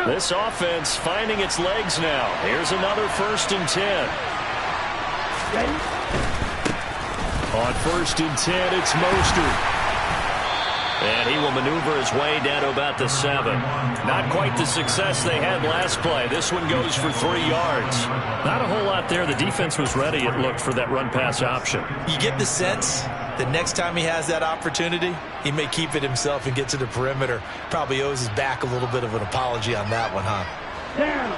This offense finding its legs now. Here's another 1st and 10. On 1st and 10, it's Mostert. And he will maneuver his way down to about the 7. Not quite the success they had last play. This one goes for 3 yards. Not a whole lot there. The defense was ready, it looked, for that run-pass option. You get the sense that next time he has that opportunity, he may keep it himself and get to the perimeter. Probably owes his back a little bit of an apology on that one, huh? Down.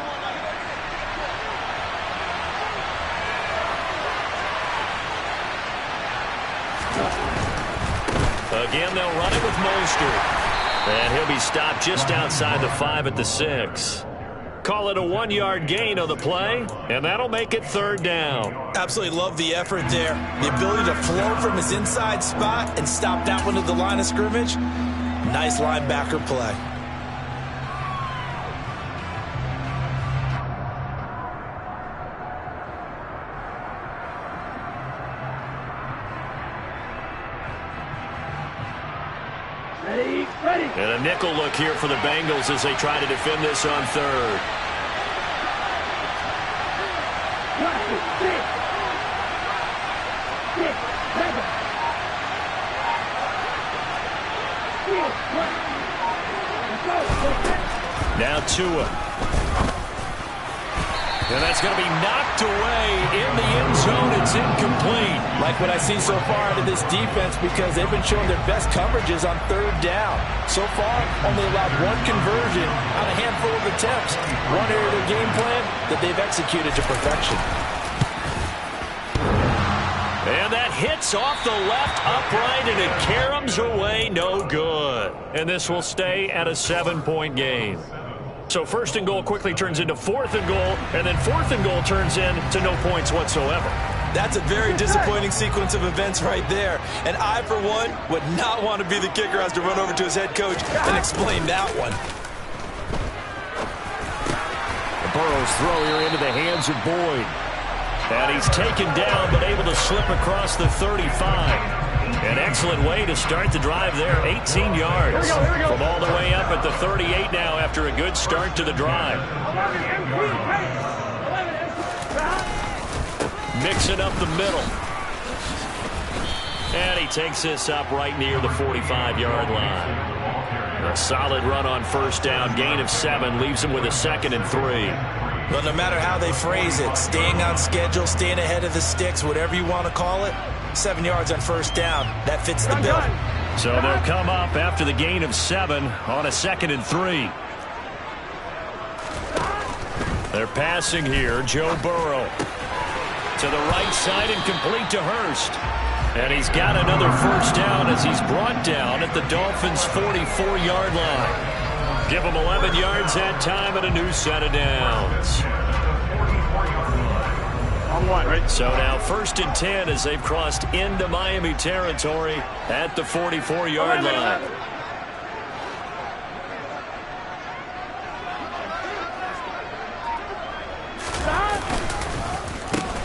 Again, they'll run it with Mostert. And he'll be stopped just outside the 5 at the 6. Call it a 1-yard gain on the play, and that'll make it 3rd down. Absolutely love the effort there. The ability to flow from his inside spot and stop that one at the line of scrimmage. Nice linebacker play. Ready. And a nickel look here for the Bengals as they try to defend this on 3rd. Now Tua. And that's going to be knocked away in the end zone. It's incomplete. Like what I've seen so far out of this defense, because they've been showing their best coverages on 3rd down. So far, only allowed 1 conversion on a handful of attempts. One area of their game plan that they've executed to perfection. And that hits off the left upright, and it caroms away, no good. And this will stay at a 7-point game. So 1st and goal quickly turns into 4th and goal, and then 4th and goal turns into no points whatsoever. That's a very disappointing sequence of events right there. And I, for one, would not want to be the kicker who has to run over to his head coach and explain that one. The Burrow's throw here into the hands of Boyd. And he's taken down, but able to slip across the 35. An excellent way to start the drive there, 18 yards. Here we go. From all the way up at the 38 now after a good start to the drive. Mixing up the middle. And he takes this up right near the 45-yard line. A solid run on 1st down, gain of 7, leaves him with a 2nd and 3. But no matter how they phrase it, staying on schedule, staying ahead of the sticks, whatever you want to call it, 7 yards on 1st down. That fits the bill. So they'll come up after the gain of 7 on a 2nd and 3. They're passing here. Joe Burrow to the right side and complete to Hurst. And he's got another 1st down as he's brought down at the Dolphins' 44-yard line. Give him 11 yards that time and a new set of downs. On 1, right? So now 1st and 10 as they've crossed into Miami territory at the 44-yard line.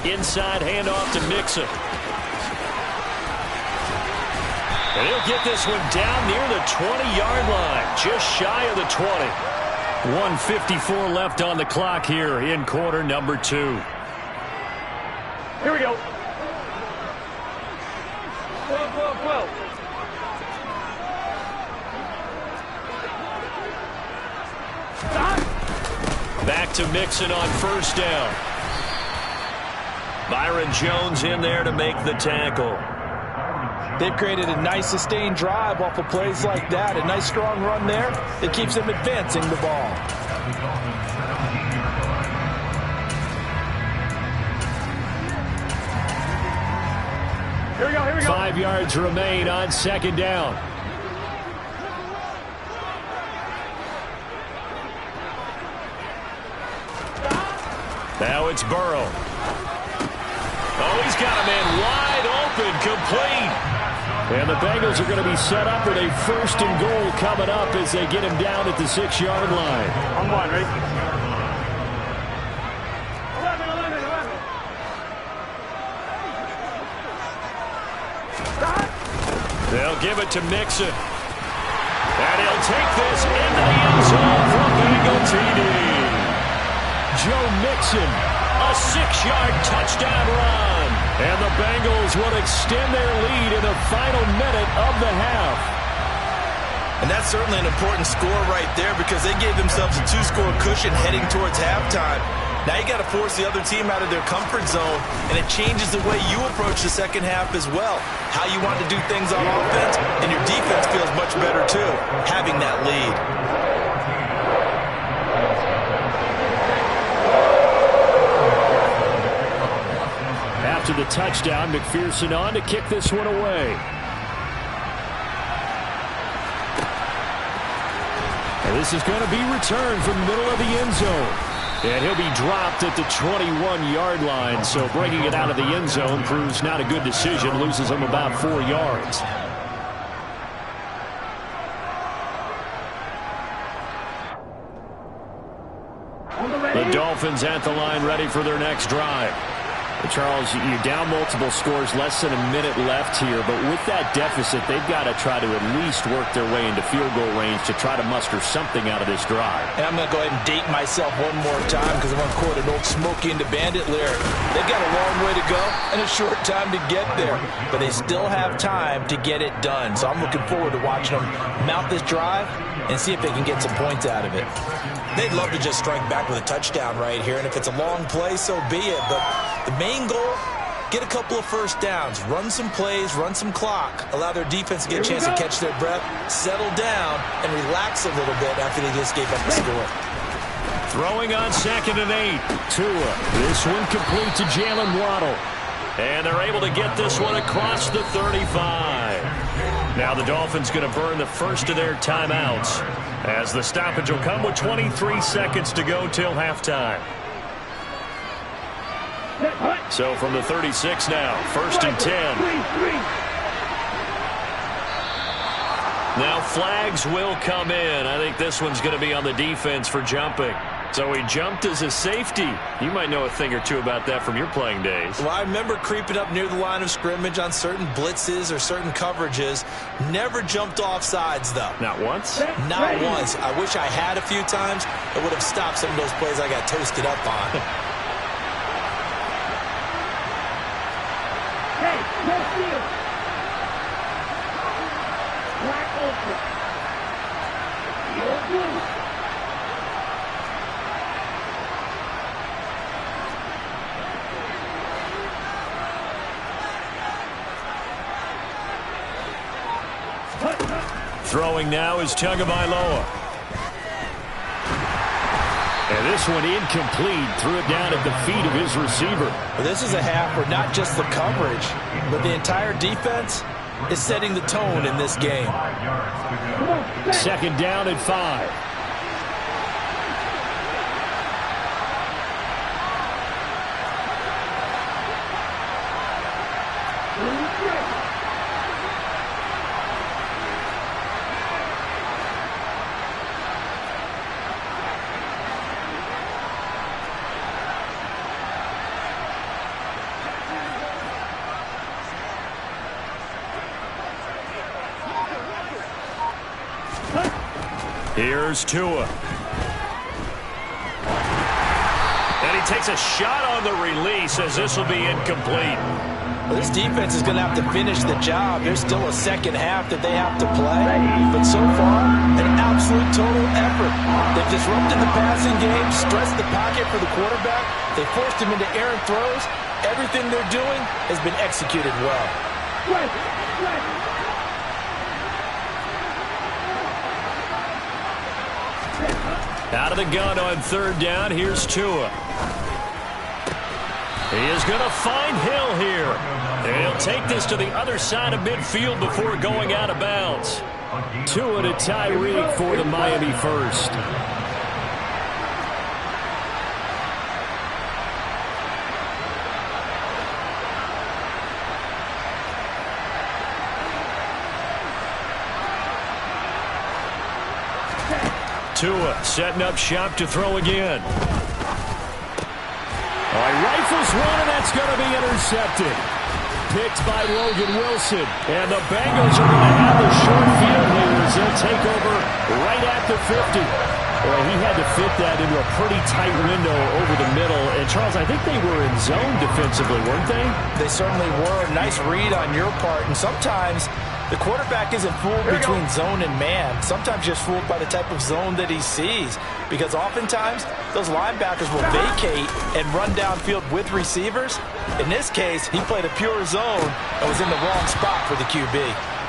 Inside handoff to Mixon. And he'll get this one down near the 20-yard line, just shy of the 20. 1:54 left on the clock here in quarter number 2. Here we go. 12. Back to Mixon on 1st down. Byron Jones in there to make the tackle. They've created a nice sustained drive off of plays like that. A nice strong run there that keeps them advancing the ball. Here we go. 5 yards remain on 2nd down. Now it's Burrow. Oh, he's got a man wide open, complete. And the Bengals are going to be set up with a 1st and goal coming up as they get him down at the 6-yard line. On 1, right? 11. They'll give it to Mixon. And he'll take this into the end zone for a Bengal TD. Joe Mixon, a 6-yard touchdown run. And the Bengals will extend their lead in the final minute of the half. And that's certainly an important score right there because they gave themselves a 2-score cushion heading towards halftime. Now you got to force the other team out of their comfort zone, and it changes the way you approach the second half as well. How you want to do things on offense, and your defense feels much better too, having that lead. After the touchdown, McPherson on to kick this one away. And this is going to be returned from the middle of the end zone. And he'll be dropped at the 21-yard line, so bringing it out of the end zone proves not a good decision, loses him about 4 yards. The Dolphins at the line ready for their next drive. Charles, you're down multiple scores, less than a minute left here, but with that deficit, they've got to try to at least work their way into field goal range to try to muster something out of this drive. And I'm going to go ahead and date myself one more time because I'm going to quote an old Smokey and the Bandit lyric. They've got a long way to go and a short time to get there, but they still have time to get it done. So I'm looking forward to watching them mount this drive and see if they can get some points out of it. They'd love to just strike back with a touchdown right here, and if it's a long play, so be it. But the main goal, get a couple of first downs, run some plays, run some clock, allow their defense to get a chance to catch their breath, settle down, and relax a little bit after they just gave up the score. Throwing on 2nd and 8. Tua. This one complete to Jalen Waddle. And they're able to get this one across the 35. Now the Dolphins going to burn the first of their timeouts as the stoppage will come with 23 seconds to go till halftime. So from the 36 now, 1st and 10. Now flags will come in. I think this one's going to be on the defense for jumping. So he jumped as a safety. You might know a thing or two about that from your playing days. Well, I remember creeping up near the line of scrimmage on certain blitzes or certain coverages. Never jumped off sides, though. Not once? Not once. I wish I had a few times. It would have stopped some of those plays I got toasted up on. Hey, no field. Black open. You're blue. Throwing now is Tagovailoa. And this one incomplete. Threw it down at the feet of his receiver. Well, this is a half where not just the coverage, but the entire defense is setting the tone in this game. 2nd down and 5. Here's Tua. And he takes a shot on the release as this will be incomplete. Well, this defense is going to have to finish the job. There's still a second half that they have to play. But so far, an absolute total effort. They've disrupted the passing game, stressed the pocket for the quarterback. They forced him into errant throws. Everything they're doing has been executed well. Out of the gun on 3rd down. Here's Tua. He is going to find Hill here. And he'll take this to the other side of midfield before going out of bounds. Tua to Tyreek for the Miami first. Tua setting up shop to throw again. He rifles one, and that's going to be intercepted. Picked by Logan Wilson. And the Bengals are going to have the short field here as they'll take over right at the 50. Well, he had to fit that into a pretty tight window over the middle. And, Charles, I think they were in zone defensively, weren't they? They certainly were. Nice read on your part. And sometimes the quarterback isn't fooled between zone and man. Sometimes just fooled by the type of zone that he sees. Because oftentimes, those linebackers will vacate and run downfield with receivers. In this case, he played a pure zone and was in the wrong spot for the QB.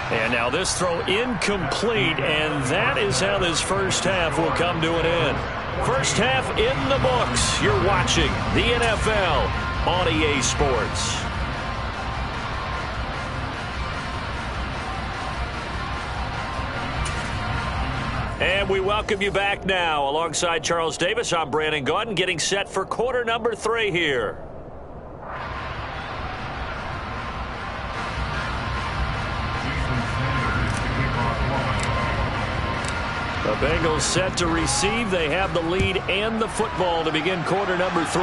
And now this throw incomplete, and that is how this first half will come to an end. First half in the books. You're watching the NFL on EA Sports. And we welcome you back now. Alongside Charles Davis, I'm Brandon Gaudin, getting set for quarter number 3 here. The Bengals set to receive. They have the lead and the football to begin quarter number 3.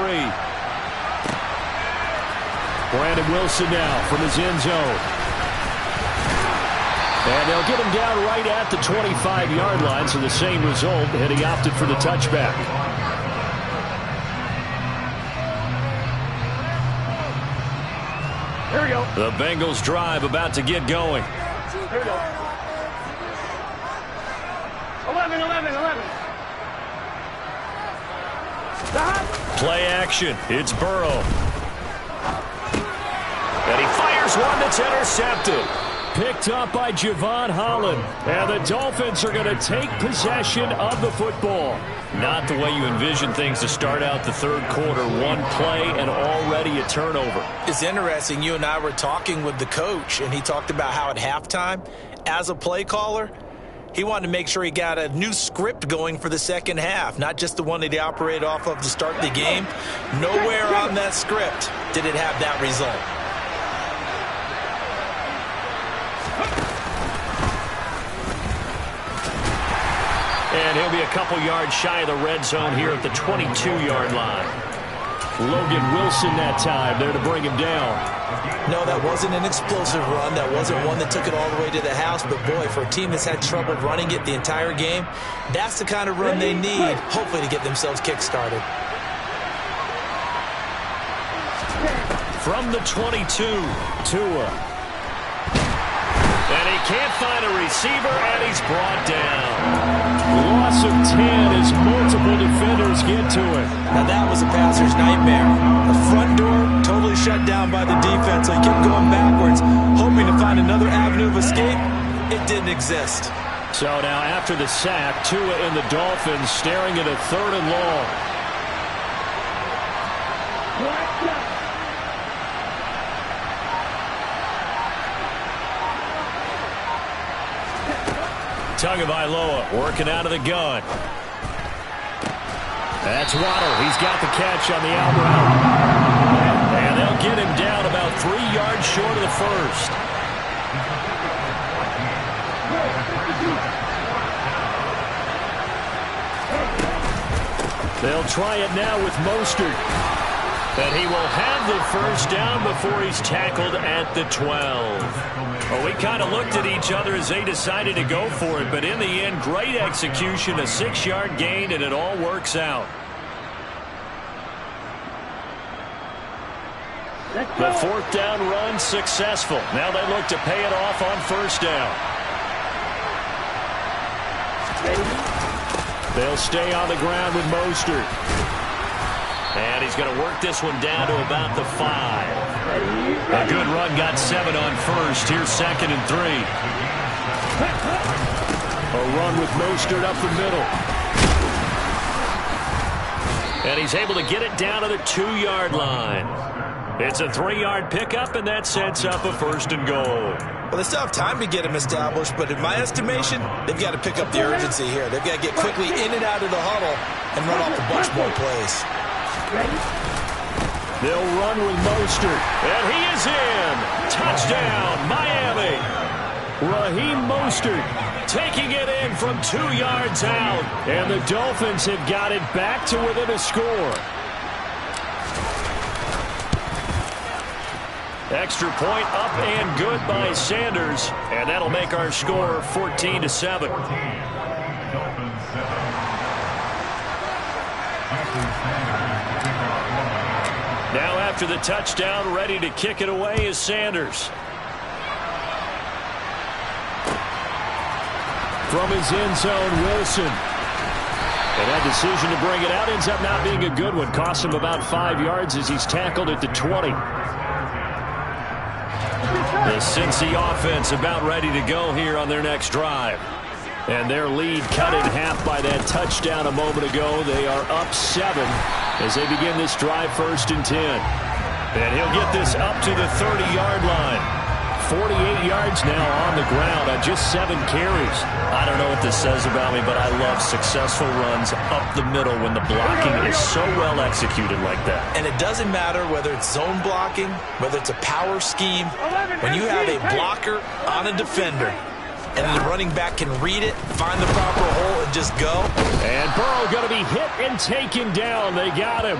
Brandon Wilson now from his end zone. And they'll get him down right at the 25-yard line, so the same result, and he opted for the touchback. Here we go. The Bengals drive about to get going. Here we go. 11. Play action. It's Burrow. And he fires one that's intercepted. Picked up by Javon Holland. And the Dolphins are going to take possession of the football. Not the way you envision things to start out the third quarter. One play and already a turnover. It's interesting. You and I were talking with the coach, and he talked about how at halftime, as a play caller, he wanted to make sure he got a new script going for the second half, not just the one that he operated off of to start the game. Nowhere on that script did it have that result. And he'll be a couple yards shy of the red zone here at the 22-yard line. Logan Wilson that time there to bring him down. No, that wasn't an explosive run. That wasn't one that took it all the way to the house. But, boy, for a team that's had trouble running it the entire game, that's the kind of run they need, hopefully, to get themselves kick-started. From the 22, Tua. And he can't find a receiver, and he's brought down. Loss of 10 as multiple defenders get to it. Now, that was a passer's nightmare. The front door totally shut down by the defense. So he kept going backwards, hoping to find another avenue of escape. It didn't exist. So now after the sack, Tua and the Dolphins staring at a 3rd and long. Tagovailoa working out of the gun. That's Waddle. He's got the catch on the out route. And they'll get him down about 3 yards short of the first. They'll try it now with Mostert. And he will have the first down before he's tackled at the 12. Well, we kind of looked at each other as they decided to go for it, but in the end, great execution, a 6-yard gain, and it all works out. The 4th down run successful. Now they look to pay it off on first down. They'll stay on the ground with Mostert. And he's going to work this one down to about the 5. A good run, got 7 on first. Here's 2nd and 3. A run with Mostert up the middle. And he's able to get it down to the 2-yard line. It's a 3-yard pickup, and that sets up a 1st and goal. Well, they still have time to get him established, but in my estimation, they've got to pick up the urgency here. They've got to get quickly in and out of the huddle and run off a bunch more plays. They'll run with Mostert, and he is in. Touchdown, Miami. Raheem Mostert taking it in from 2 yards out, and the Dolphins have got it back to within a score. Extra point up and good by Sanders, and that'll make our score 14-7. Now after the touchdown, ready to kick it away is Sanders. From his end zone, Wilson. And that decision to bring it out ends up not being a good one. Cost him about 5 yards as he's tackled at the 20. The Cincy offense about ready to go here on their next drive. And their lead cut in half by that touchdown a moment ago. They are up 7 as they begin this drive 1st and 10. And he'll get this up to the 30-yard line. 48 yards now on the ground on just 7 carries. I don't know what this says about me, but I love successful runs up the middle when the blocking is so well executed like that. And it doesn't matter whether it's zone blocking, whether it's a power scheme. When you have a blocker on a defender and the running back can read it, find the proper hole, and just go. And Burrow going to be hit and taken down. They got him.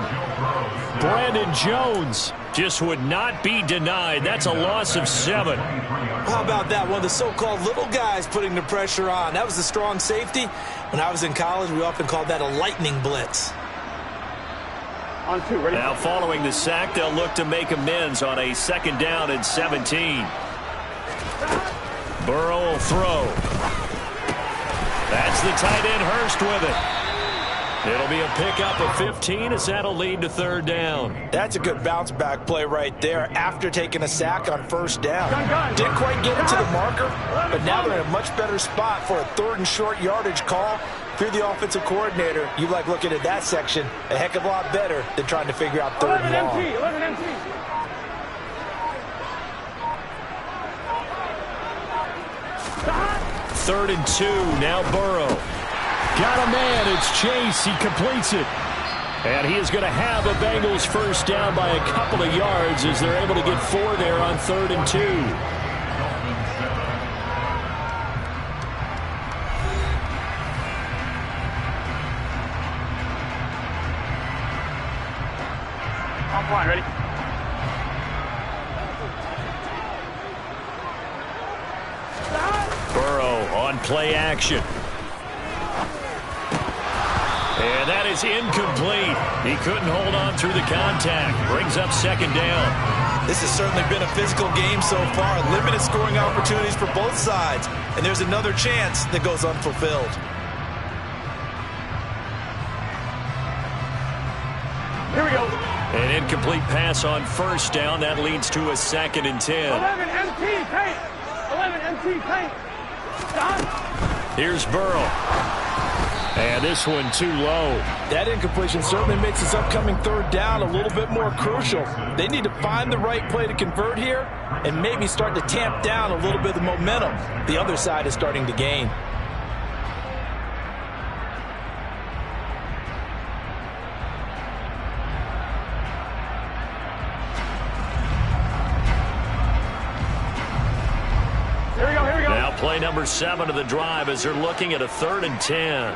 Brandon Jones just would not be denied. That's a loss of 7. How about that? One of the so-called little guys putting the pressure on. That was the strong safety. When I was in college, we often called that a lightning blitz. On 2, ready? Now following the sack, they'll look to make amends on a 2nd down and 17. Burrow will throw. That's the tight end Hurst with it. It'll be a pickup of 15 as that'll lead to 3rd down. That's a good bounce back play right there after taking a sack on 1st down. Didn't quite get it to the marker, but now they're in a much better spot for a 3rd and short yardage call. If you're the offensive coordinator, you like looking at that section a heck of a lot better than trying to figure out 3rd and long. 11 empty. 3rd and 2, now Burrow. Got a man, it's Chase, he completes it. And he is going to have a Bengals 1st down by a couple of yards as they're able to get 4 there on 3rd and 2. On point, ready? Burrow on play action. And that is incomplete. He couldn't hold on through the contact. Brings up 2nd down. This has certainly been a physical game so far. Limited scoring opportunities for both sides. And there's another chance that goes unfulfilled. Here we go. An incomplete pass on 1st down. That leads to a 2nd and 10. 11 empty paint. 11 empty paint. Stop. Here's Burrow. And this one too low. That incompletion certainly makes this upcoming 3rd down a little bit more crucial. They need to find the right play to convert here and maybe start to tamp down a little bit of the momentum the other side is starting to gain. Here we go, here we go. Now play number 7 of the drive as they're looking at a 3rd and 10.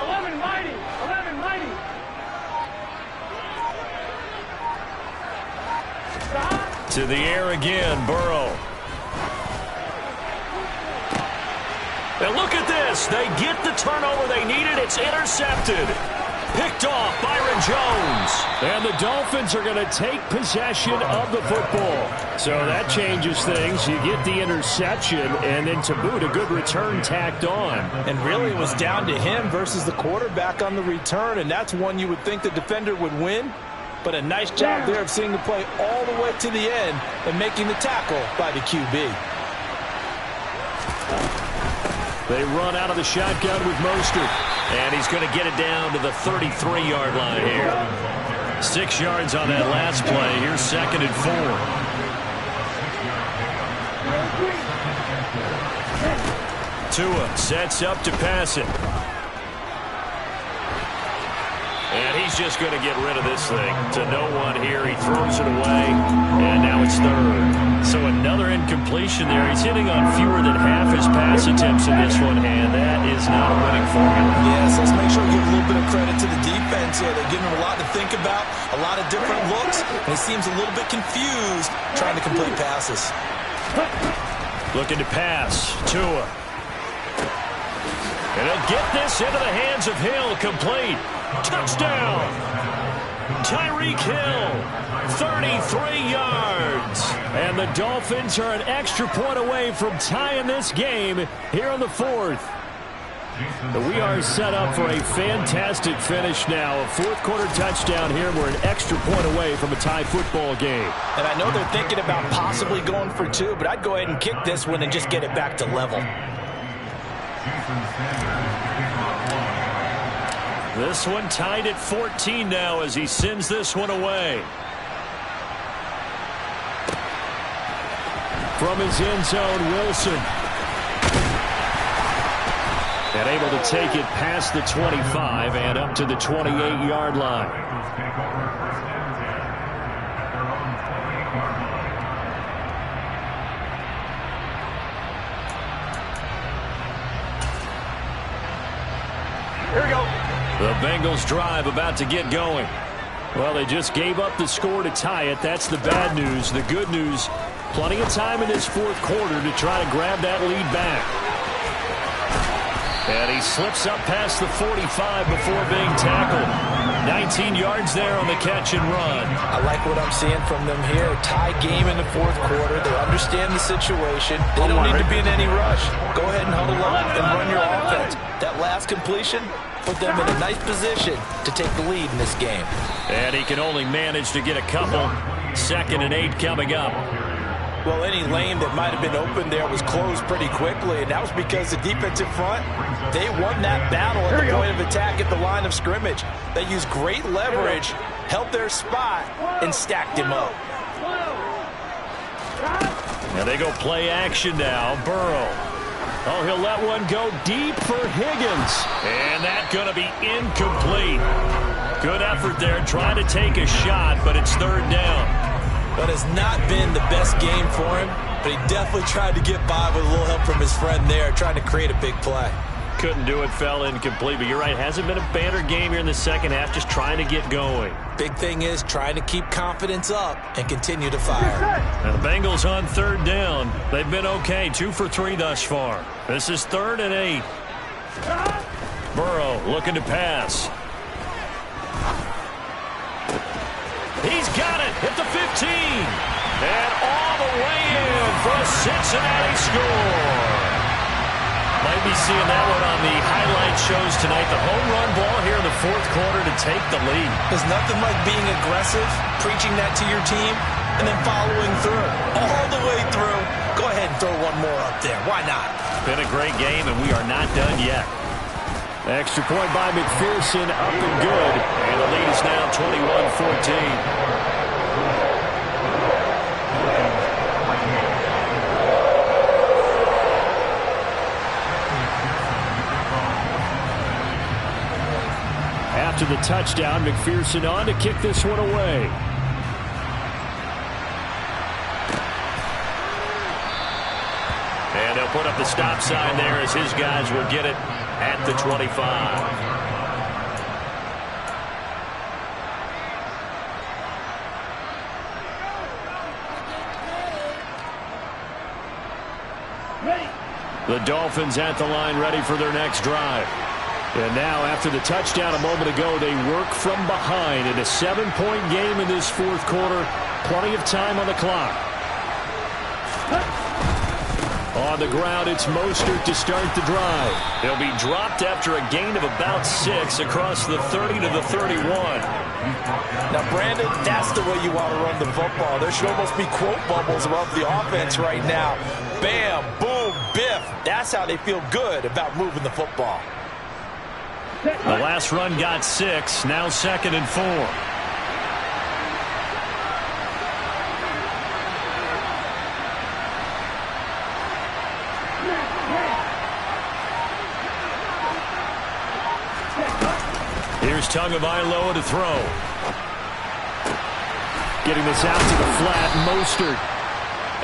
11 mighty. 11 mighty. Stop. To the air again, Burrow. And look at this. They get the turnover they needed. It's intercepted. Picked off Byron Jones. And the Dolphins are going to take possession of the football. So that changes things. You get the interception, and then to boot, a good return tacked on. And really it was down to him versus the quarterback on the return, and that's one you would think the defender would win. But a nice job there of seeing the play all the way to the end and making the tackle by the QB. They run out of the shotgun with Mostert. And he's going to get it down to the 33-yard line here. 6 yards on that last play. Here's 2nd and 4. Tua sets up to pass it. And he's just going to get rid of this thing to no one here. He throws it away, and now it's 3rd. So another incompletion there. He's hitting on fewer than half his pass attempts in this one, and that is not a winning formula. Yes, let's make sure we give a little bit of credit to the defense here. They're giving him a lot to think about, a lot of different looks, and he seems a little bit confused trying to complete passes. Looking to pass. Tua. And they'll get this into the hands of Hill. Complete. Touchdown. Tyreek Hill, 33 yards. And the Dolphins are an extra point away from tying this game here in the fourth. We are set up for a fantastic finish now. A fourth-quarter touchdown here. We're an extra point away from a tie football game. And I know they're thinking about possibly going for two, but I'd go ahead and kick this one and just get it back to level. This one tied at 14 now as he sends this one away. From his end zone, Wilson. And able to take it past the 25 and up to the 28-yard line. Here we go. The Bengals drive about to get going. Well, they just gave up the score to tie it. That's the bad news. The good news, plenty of time in this fourth quarter to try to grab that lead back. And he slips up past the 45 before being tackled. 19 yards there on the catch and run. I like what I'm seeing from them here. Tie game in the fourth quarter. They understand the situation. They don't need to be in any rush. Go ahead and huddle up and run your offense. That last completion put them in a nice position to take the lead in this game. And he can only manage to get a couple. 2nd and 8 coming up. Well, any lane that might have been open there was closed pretty quickly, and that was because the defensive front, they won that battle at the point of attack at the line of scrimmage. They used great leverage, held their spot, and stacked him up. And they go play action now. Burrow. Oh, he'll let one go deep for Higgins. And that's going to be incomplete. Good effort there, trying to take a shot, but it's 3rd down. But it's not been the best game for him, but he definitely tried to get by with a little help from his friend there, trying to create a big play. Couldn't do it, fell incomplete, but you're right, hasn't been a banner game here in the second half, just trying to get going. Big thing is trying to keep confidence up and continue to fire. Now the Bengals on 3rd down. They've been okay, 2 for 3 thus far. This is 3rd and 8. Burrow looking to pass. He's got it at the 15. And all the way in for a Cincinnati score. Might be seeing that one on the highlight shows tonight. The home run ball here in the fourth quarter to take the lead. There's nothing like being aggressive, preaching that to your team, and then following through. All the way through. Go ahead and throw one more up there. Why not? Been a great game, and we are not done yet. Extra point by McPherson, up and good. And the lead is now 21-14. After the touchdown, McPherson on to kick this one away. And they'll put up the stop sign there as his guys will get it at the 25. The Dolphins at the line ready for their next drive. And now after the touchdown a moment ago, they work from behind in a 7-point game in this fourth quarter. Plenty of time on the clock. On the ground, it's Mostert to start the drive. He'll be dropped after a gain of about 6 across the 30 to the 31. Now, Brandon, that's the way you want to run the football. There should almost be quote bubbles above the offense right now. Bam, boom, biff. That's how they feel good about moving the football. The last run got 6, now 2nd and 4. Here's Tagovailoa to throw. Getting this out to the flat, Mostert.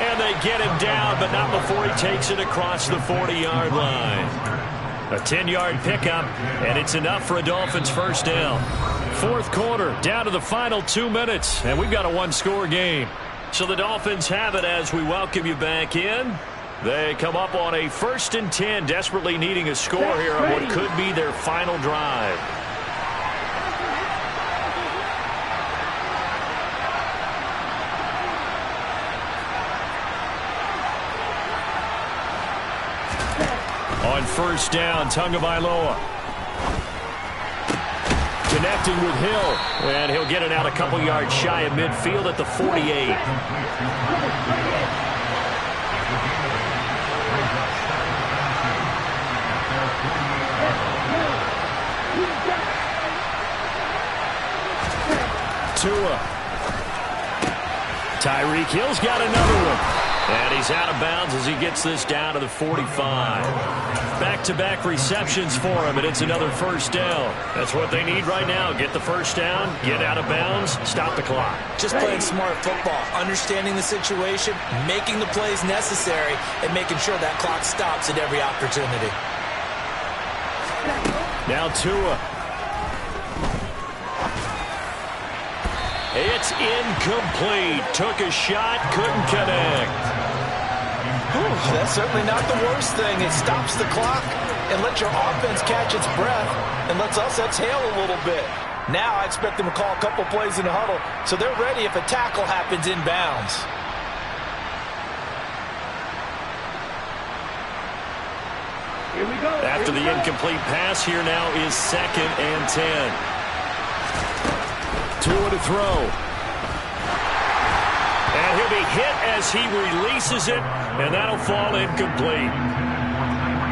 And they get him down, but not before he takes it across the 40-yard line. A 10-yard pickup, and it's enough for a Dolphins first down. Fourth quarter, down to the final 2 minutes, and we've got a one-score game. So the Dolphins have it as we welcome you back in. They come up on a 1st and 10, desperately needing a score here on what could be their final drive. On 1st down, Tagovailoa. Connecting with Hill, and he'll get it out a couple yards shy of midfield at the 48. Tua. Tyreek Hill's got another one. And he's out of bounds as he gets this down to the 45. Back-to-back receptions for him, and it's another 1st down. That's what they need right now. Get the 1st down, get out of bounds, stop the clock. Just playing smart football, understanding the situation, making the plays necessary, and making sure that clock stops at every opportunity. Now Tua. It's incomplete. Took a shot, couldn't connect. That's certainly not the worst thing. It stops the clock and lets your offense catch its breath and lets us exhale a little bit. Now I expect them to call a couple plays in the huddle so they're ready if a tackle happens inbounds. Here we go. After the incomplete pass, here now is 2nd and 10. Tua to throw. And he'll be hit as he releases it, and that'll fall incomplete.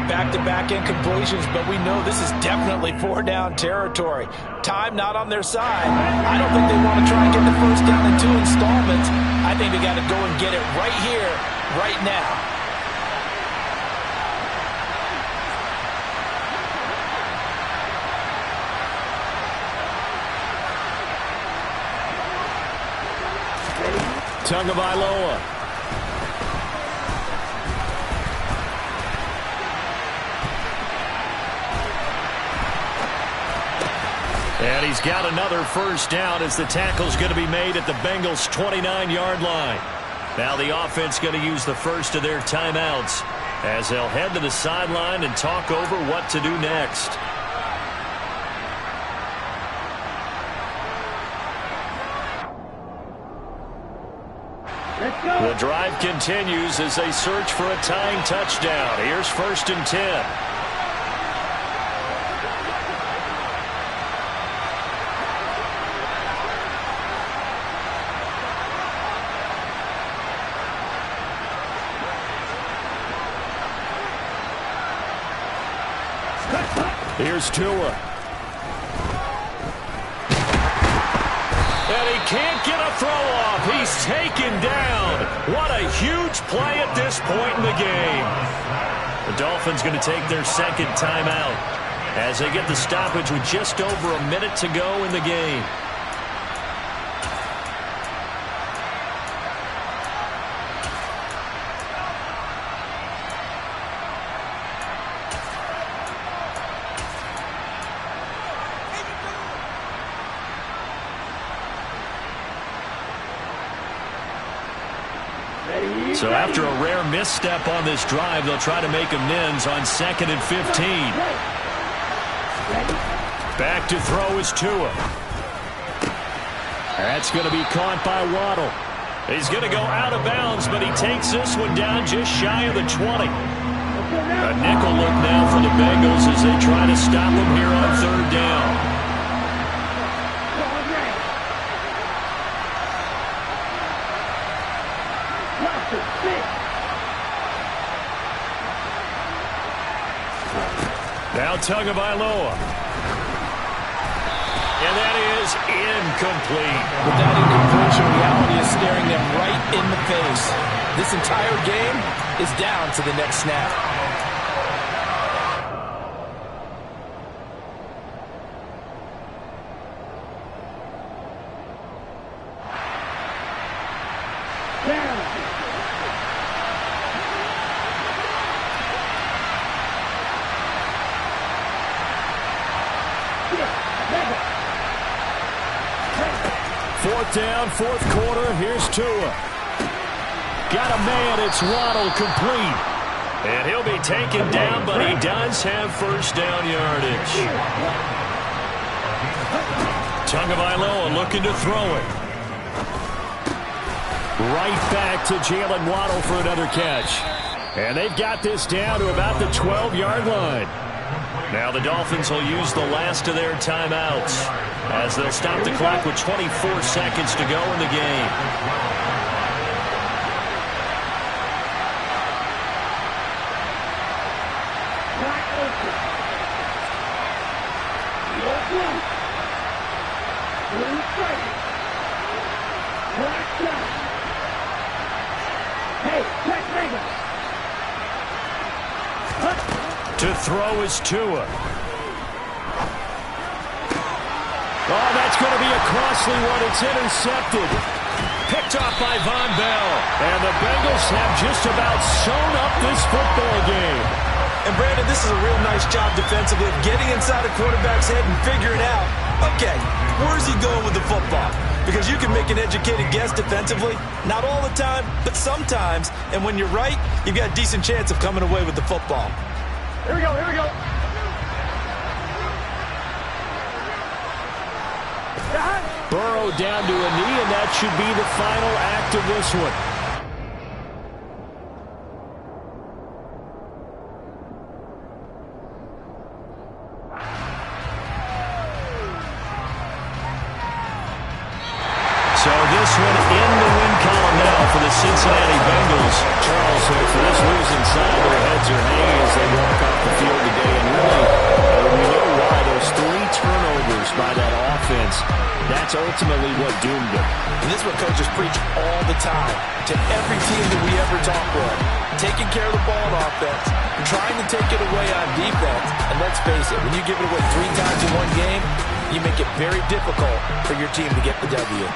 Back-to-back incompletions, but we know this is definitely 4-down territory. Time not on their side. I don't think they want to try and get the 1st down in 2 installments. I think they got to go and get it right here, right now. Tagovailoa. And he's got another 1st down as the tackle's going to be made at the Bengals' 29-yard line. Now the offense going to use the first of their timeouts as they'll head to the sideline and talk over what to do next. The drive continues as they search for a tying touchdown. Here's 1st and 10. Here's Tua. And he can't get a throw off. He's taken down. What a huge play at this point in the game. The Dolphins going to take their 2nd timeout as they get the stoppage with just over a minute to go in the game. So after a rare misstep on this drive, they'll try to make amends on 2nd and 15. Back to throw is Tua. That's going to be caught by Waddle. He's going to go out of bounds, but he takes this one down just shy of the 20. A nickel look now for the Bengals as they try to stop him here on 3rd down. Now Tagovailoa. And that is incomplete. With that incompletion, reality is staring them right in the face. This entire game is down to the next snap. Down, 4th quarter. Here's Tua. Got a man. It's Waddle, complete. And he'll be taken down, but he does have first down yardage. Tagovailoa looking to throw it. Right back to Jalen Waddle for another catch. And they've got this down to about the 12-yard line. Now the Dolphins will use the last of their timeouts as they'll stop the clock with 24 seconds to go in the game. To throw is Tua. Oh, that's going to be a costly one. It's intercepted. Picked off by Von Bell. And the Bengals have just about sewn up this football game. And Brandon, this is a real nice job defensively of getting inside a quarterback's head and figuring out, okay, where's he going with the football? Because you can make an educated guess defensively. Not all the time, but sometimes. And when you're right, you've got a decent chance of coming away with the football. Here we go, here we go. Burrow down to a knee, and that should be the final act of this one. So this one in the win column now for the Cincinnati Bengals. Charles, for this losing side, their heads are hanging as they walk off the field today. And really, we know why. Those 3 turnovers by that offense, that's ultimately what doomed them. And this is what coaches preach all the time to every team that we ever talk with. Taking care of the ball on offense, trying to take it away on defense. And let's face it, when you give it away 3 times in one game, you make it very difficult for your team to get the W.